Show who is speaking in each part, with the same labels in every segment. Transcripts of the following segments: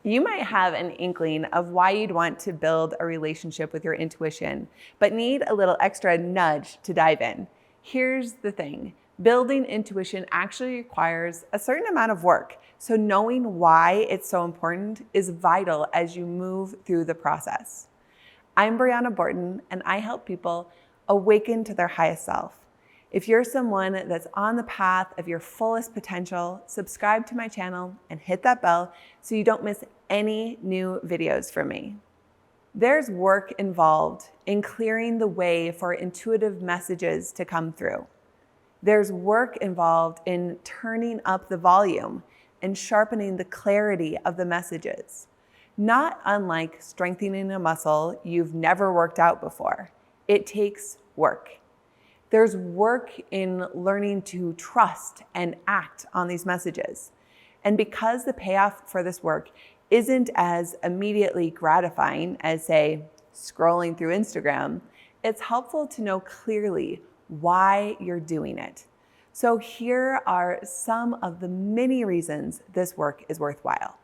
Speaker 1: You might have an inkling of why you'd want to build a relationship with your intuition, but need a little extra nudge to dive in. Here's the thing. Building intuition actually requires a certain amount of work, so knowing why it's so important is vital as you move through the process. I'm Briana Borten, and I help people awaken to their highest self. If you're someone that's on the path of your fullest potential, subscribe to my channel and hit that bell so you don't miss any new videos from me. There's work involved in clearing the way for intuitive messages to come through. There's work involved in turning up the volume and sharpening the clarity of the messages. Not unlike strengthening a muscle you've never worked out before. It takes work. There's work in learning to trust and act on these messages. And because the payoff for this work isn't as immediately gratifying as, say, scrolling through Instagram, it's helpful to know clearly why you're doing it. So here are some of the many reasons this work is worthwhile.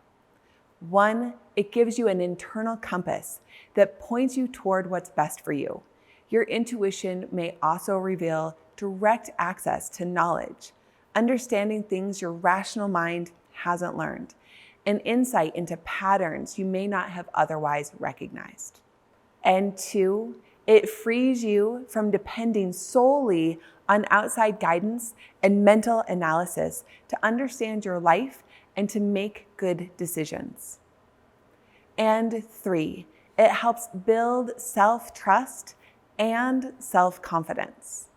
Speaker 1: 1, it gives you an internal compass that points you toward what's best for you. Your intuition may also reveal direct access to knowledge, understanding things your rational mind hasn't learned, and insight into patterns you may not have otherwise recognized. And 2, it frees you from depending solely on outside guidance and mental analysis to understand your life and to make good decisions. And 3, it helps build self-trust and self-confidence.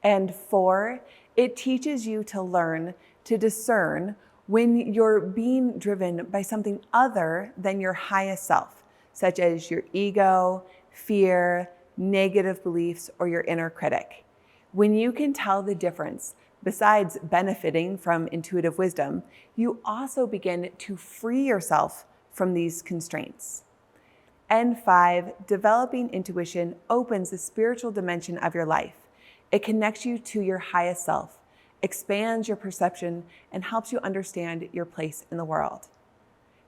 Speaker 1: And 4, it teaches you to learn to discern when you're being driven by something other than your highest self, such as your ego, fear, negative beliefs, or your inner critic. When you can tell the difference, besides benefiting from intuitive wisdom, you also begin to free yourself from these constraints. And 5, developing intuition opens the spiritual dimension of your life. It connects you to your highest self, expands your perception, and helps you understand your place in the world.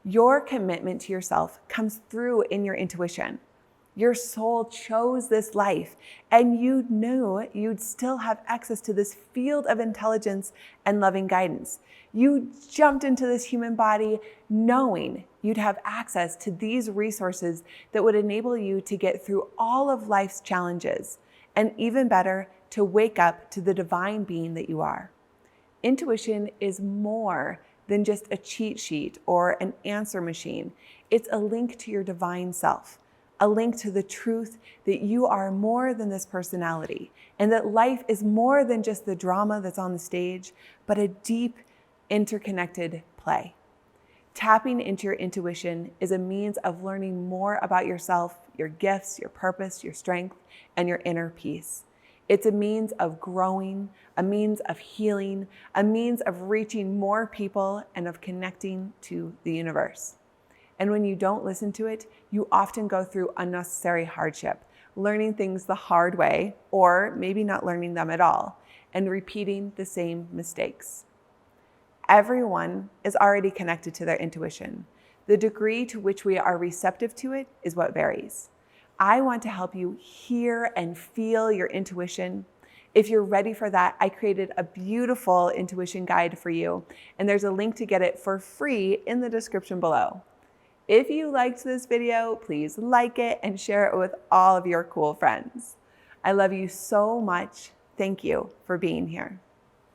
Speaker 1: Your commitment to yourself comes through in your intuition. Your soul chose this life, and you knew you'd still have access to this field of intelligence and loving guidance. You jumped into this human body knowing you'd have access to these resources that would enable you to get through all of life's challenges, and even better, to wake up to the divine being that you are. Intuition is more than just a cheat sheet or an answer machine. It's a link to your divine self, a link to the truth that you are more than this personality, and that life is more than just the drama that's on the stage, but a deep, interconnected play. Tapping into your intuition is a means of learning more about yourself, your gifts, your purpose, your strength, and your inner peace. It's a means of growing, a means of healing, a means of reaching more people, and of connecting to the universe. And when you don't listen to it, you often go through unnecessary hardship, learning things the hard way, or maybe not learning them at all, and repeating the same mistakes. Everyone is already connected to their intuition. The degree to which we are receptive to it is what varies. I want to help you hear and feel your intuition. If you're ready for that, I created a beautiful intuition guide for you, and there's a link to get it for free in the description below. If you liked this video, please like it and share it with all of your cool friends. I love you so much. Thank you for being here.